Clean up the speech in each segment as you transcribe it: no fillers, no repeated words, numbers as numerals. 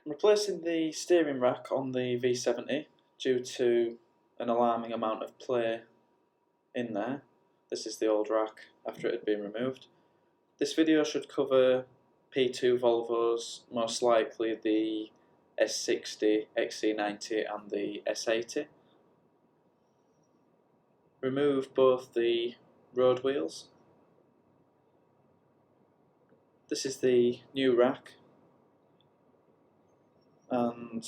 I'm replacing the steering rack on the V70 due to an alarming amount of play in there. This is the old rack after it had been removed. This video should cover P2 Volvos, most likely the S60, XC90 and the S80. Remove both the road wheels. This is the new rack, and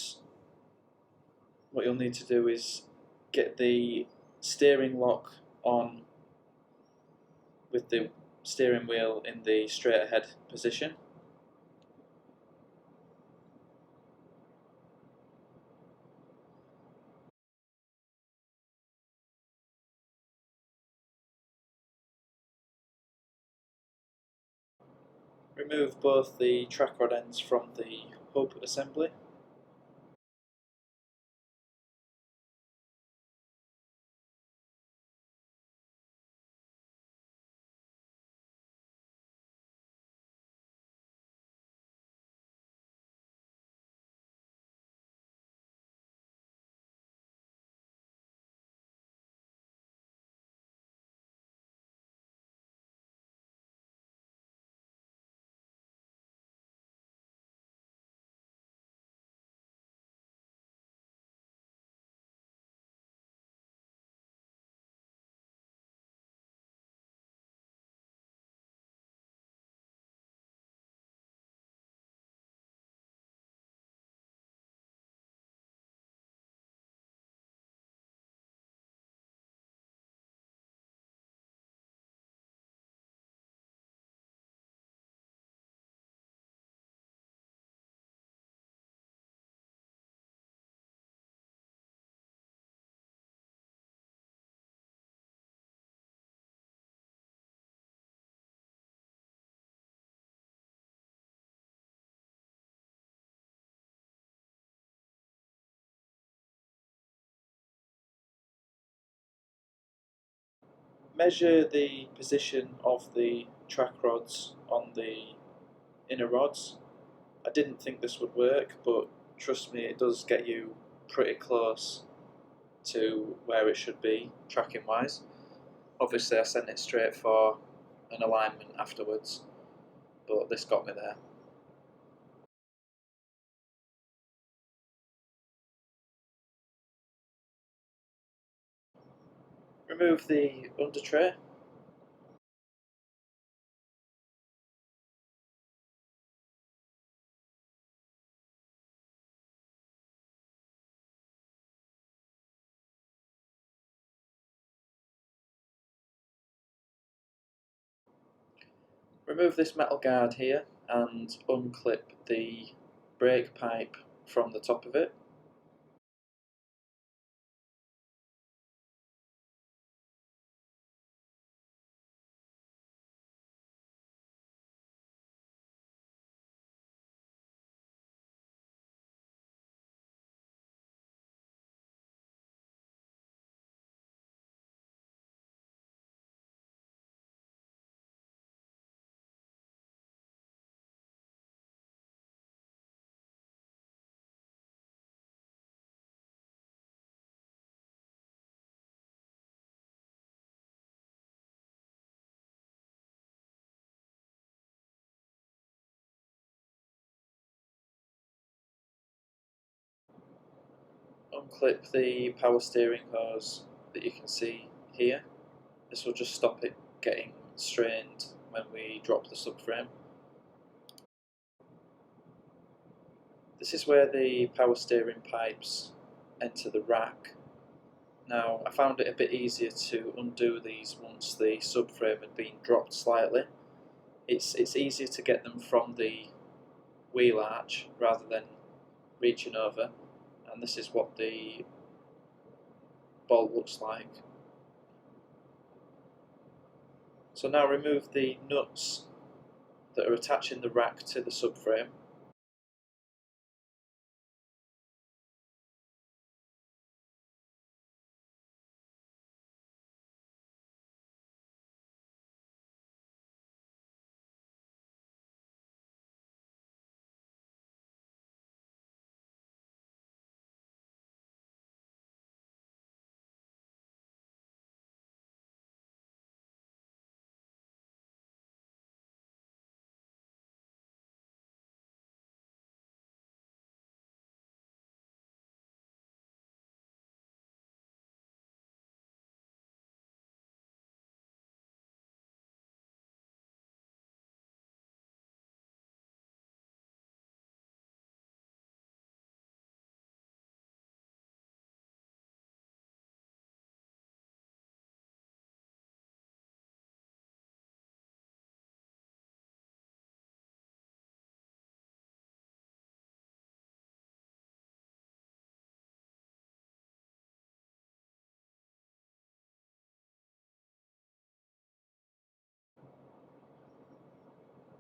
what you'll need to do is get the steering lock on with the steering wheel in the straight ahead position. Remove both the track rod ends from the hub assembly. Measure the position of the track rods on the inner rods. I didn't think this would work, but trust me, it does get you pretty close to where it should be tracking wise. Obviously I sent it straight for an alignment afterwards, but this got me there. Remove the under tray. Remove this metal guard here and unclip the brake pipe from the top of it. Unclip the power steering hose that you can see here. This will just stop it getting strained when we drop the subframe. This is where the power steering pipes enter the rack. Now, I found it a bit easier to undo these once the subframe had been dropped slightly. It's easier to get them from the wheel arch rather than reaching over, and this is what the bolt looks like. So now remove the nuts that are attaching the rack to the subframe.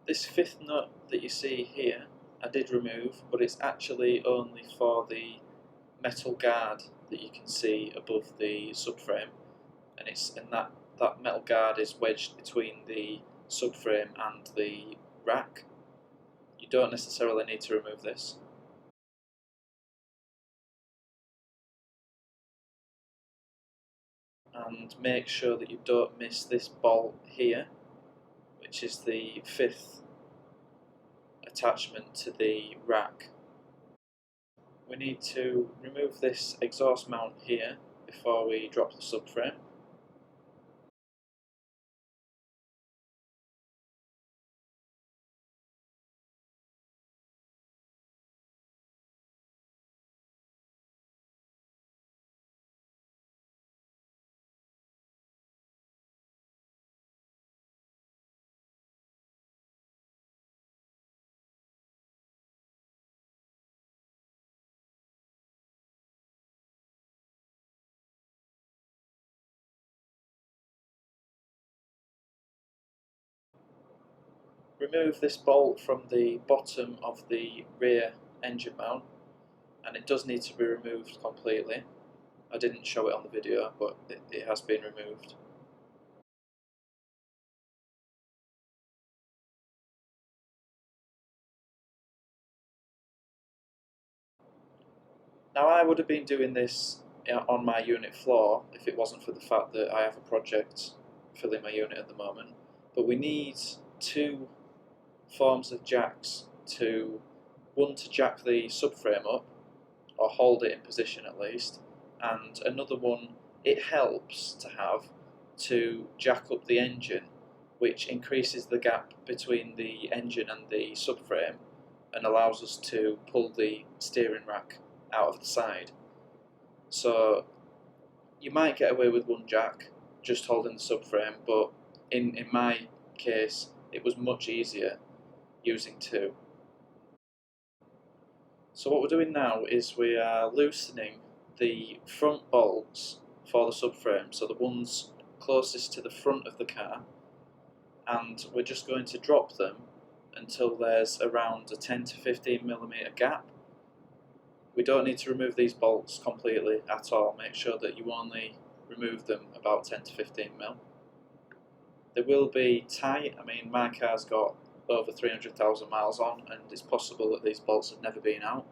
This fifth nut that you see here, I did remove, but it's actually only for the metal guard that you can see above the subframe, and that metal guard is wedged between the subframe and the rack. You don't necessarily need to remove this. And make sure that you don't miss this bolt here, which is the fifth attachment to the rack. We need to remove this exhaust mount here before we drop the subframe. Remove this bolt from the bottom of the rear engine mount, and it does need to be removed completely. I didn't show it on the video, but it has been removed. Now, I would have been doing this on my unit floor if it wasn't for the fact that I have a project filling my unit at the moment. But we need two forms of jacks one to jack the subframe up, or hold it in position at least, and another one it helps to have to jack up the engine, which increases the gap between the engine and the subframe and allows us to pull the steering rack out of the side. So you might get away with one jack just holding the subframe, but in my case it was much easier using two. So what we're doing now is we are loosening the front bolts for the subframe, so the ones closest to the front of the car, and we're just going to drop them until there's around a 10 to 15mm gap. We don't need to remove these bolts completely at all. Make sure that you only remove them about 10 to 15mm. They will be tight. I mean, my car's got over 300,000 miles on, and it's possible that these bolts have never been out.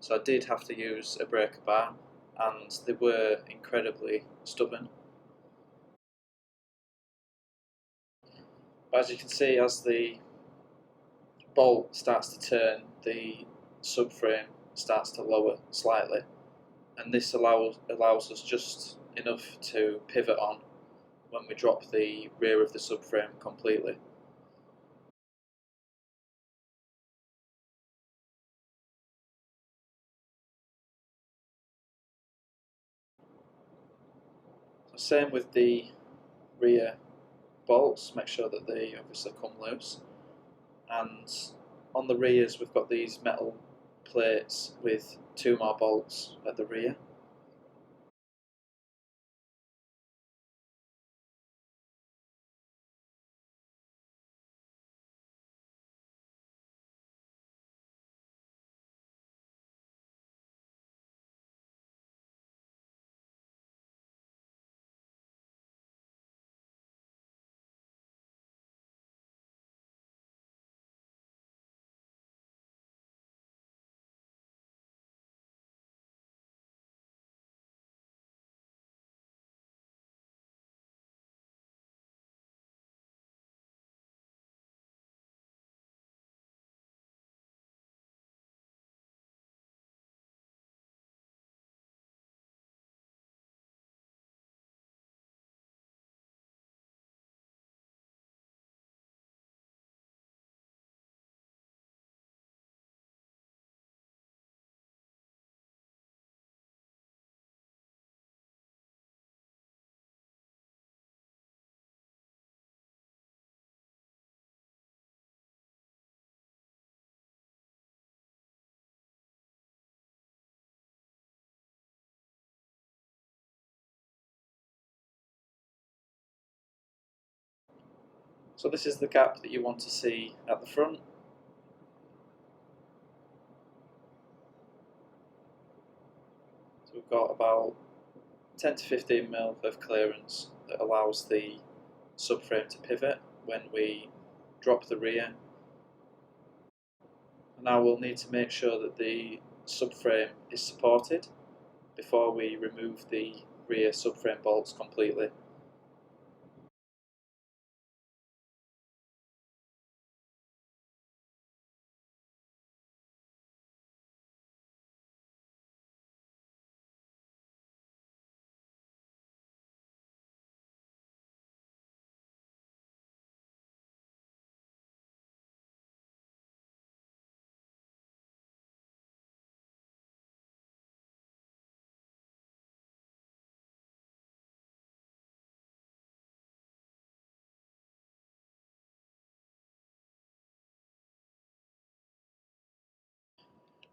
So I did have to use a breaker bar, and they were incredibly stubborn. But as you can see, as the bolt starts to turn, the subframe starts to lower slightly, and this allows us just enough to pivot on when we drop the rear of the subframe completely. So same with the rear bolts, make sure that they obviously come loose, and on the rears we've got these metal plates with two more bolts at the rear. So this is the gap that you want to see at the front. So we've got about 10 to 15mm of clearance that allows the subframe to pivot when we drop the rear. And now we'll need to make sure that the subframe is supported before we remove the rear subframe bolts completely.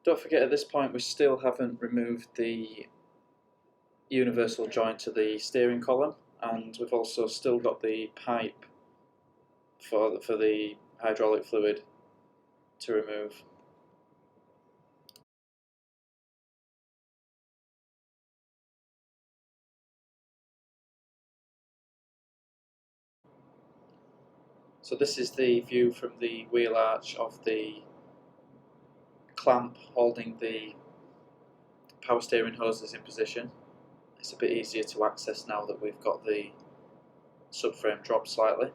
Don't forget, at this point we still haven't removed the universal joint to the steering column, and we've also still got the pipe for the hydraulic fluid to remove. So this is the view from the wheel arch of the clamp holding the power steering hoses in position. It's a bit easier to access now that we've got the subframe dropped slightly.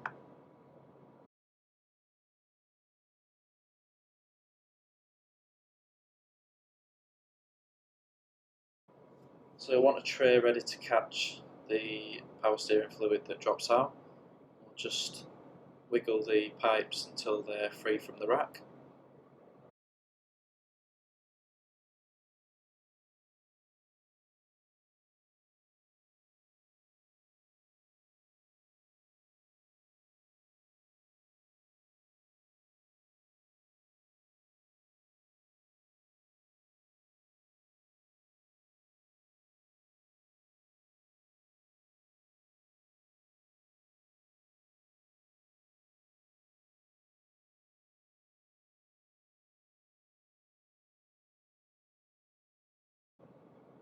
So I want a tray ready to catch the power steering fluid that drops out. We'll just wiggle the pipes until they're free from the rack.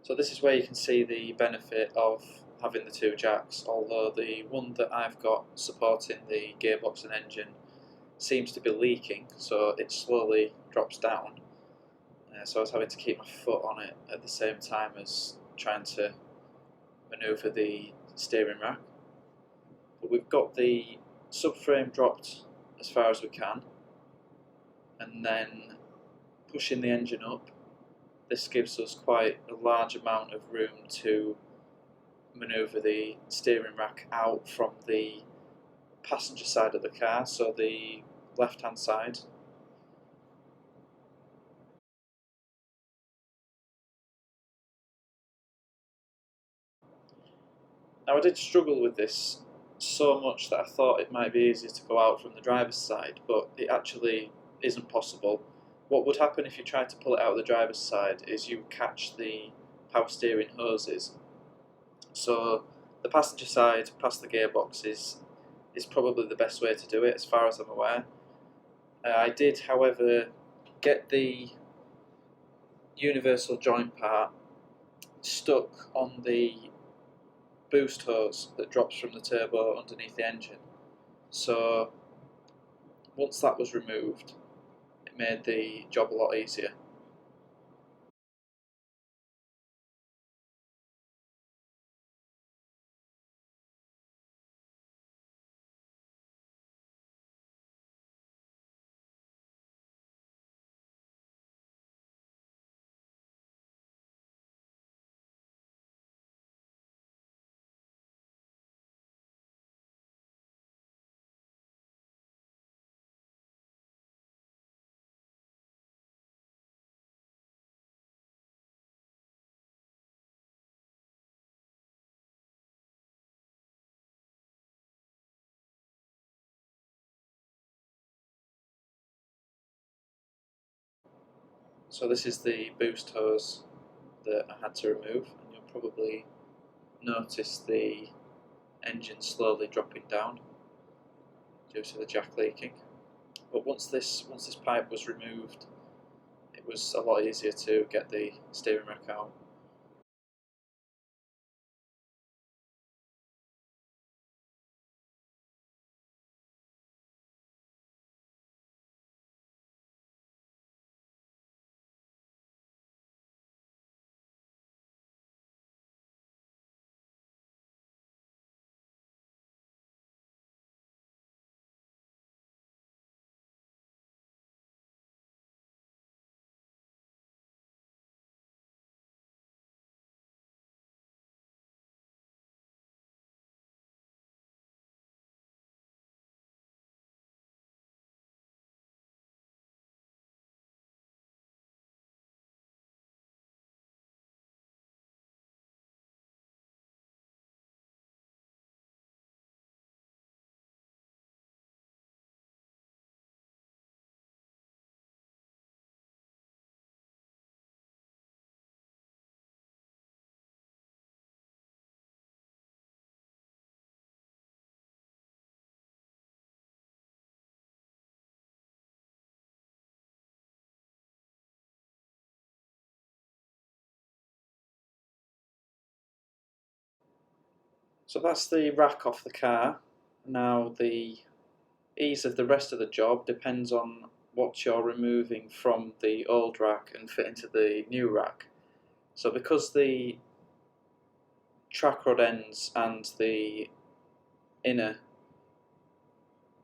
So this is where you can see the benefit of having the two jacks, although the one that I've got supporting the gearbox and engine seems to be leaking, so it slowly drops down. So I was having to keep my foot on it at the same time as trying to manoeuvre the steering rack. But we've got the subframe dropped as far as we can, and then pushing the engine up. This gives us quite a large amount of room to manoeuvre the steering rack out from the passenger side of the car, so the left hand side. Now I did struggle with this so much that I thought it might be easier to go out from the driver's side, but it actually isn't possible. What would happen if you tried to pull it out of the driver's side is you catch the power steering hoses. So the passenger side past the gearbox is probably the best way to do it as far as I'm aware. I did, however, get the universal joint part stuck on the boost hose that drops from the turbo underneath the engine. So once that was removed, it made the job a lot easier. So this is the boost hose that I had to remove, and you'll probably notice the engine slowly dropping down. due to the jack leaking. But once this pipe was removed, it was a lot easier to get the steering rack out. So that's the rack off the car. Now the ease of the rest of the job depends on what you're removing from the old rack and fit into the new rack. So because the track rod ends and the inner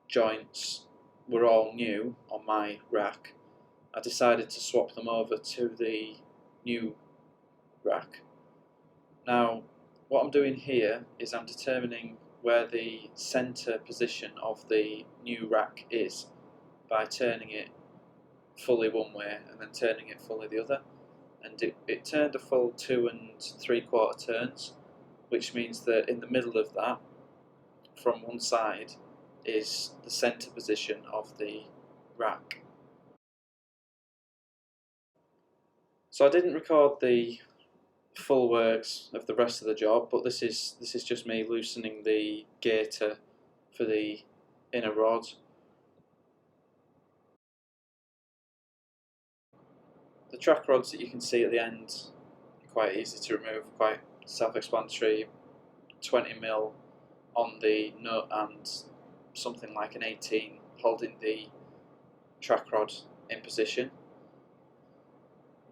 joints were all new on my rack, I decided to swap them over to the new rack. Now what I'm doing here is I'm determining where the centre position of the new rack is by turning it fully one way and then turning it fully the other, and it turned a full 2 3/4 turns, which means that in the middle of that, from one side, is the centre position of the rack. So I didn't record the full works of the rest of the job, but this is just me loosening the gaiter for the inner rod. The track rods that you can see at the end are quite easy to remove, quite self-explanatory. 20mm on the nut and something like an 18 holding the track rod in position,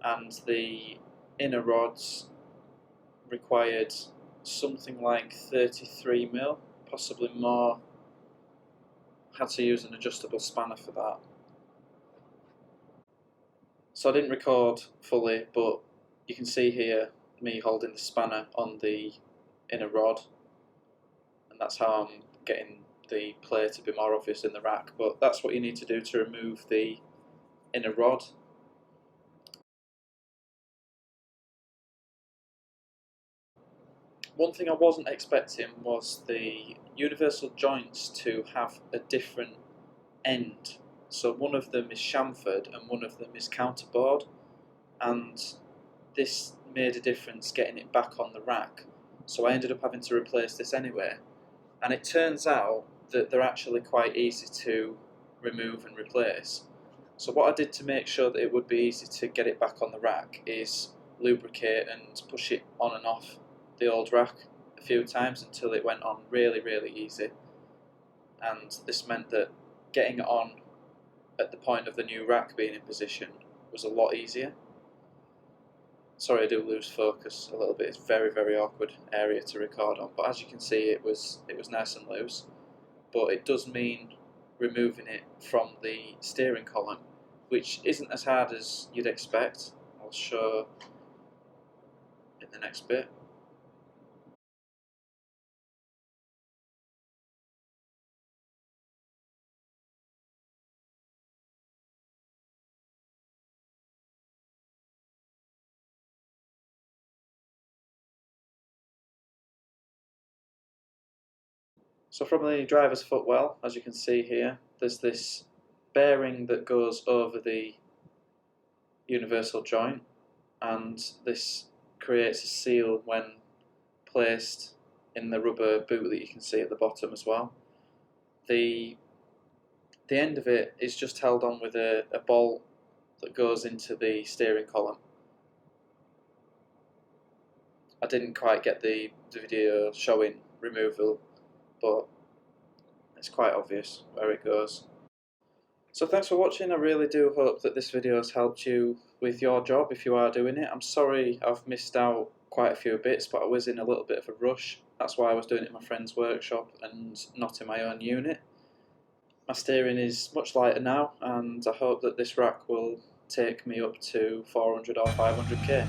and the inner rods required something like 33mm, possibly more. Had to use an adjustable spanner for that. So I didn't record fully, but you can see here me holding the spanner on the inner rod, and that's how I'm getting the play to be more obvious in the rack. But that's what you need to do to remove the inner rod. One thing I wasn't expecting was the universal joints to have a different end. So one of them is chamfered and one of them is counterbore, and this made a difference getting it back on the rack. So I ended up having to replace this anyway, and it turns out that they're actually quite easy to remove and replace. So what I did to make sure that it would be easy to get it back on the rack is lubricate and push it on and off the old rack a few times until it went on really, really easy. And this meant that getting it on at the point of the new rack being in position was a lot easier. Sorry, I do lose focus a little bit. It's a very, very awkward area to record on, but as you can see, it was nice and loose. But it does mean removing it from the steering column, which isn't as hard as you'd expect. I'll show in the next bit. So from the driver's footwell, as you can see here, there's this bearing that goes over the universal joint, and this creates a seal when placed in the rubber boot that you can see at the bottom as well. The the end of it is just held on with a bolt that goes into the steering column. I didn't quite get the video showing removal, but it's quite obvious where it goes. So thanks for watching. I really do hope that this video has helped you with your job if you are doing it. I'm sorry I've missed out quite a few bits, but I was in a little bit of a rush. That's why I was doing it in my friend's workshop and not in my own unit. My steering is much lighter now, and I hope that this rack will take me up to 400 or 500k.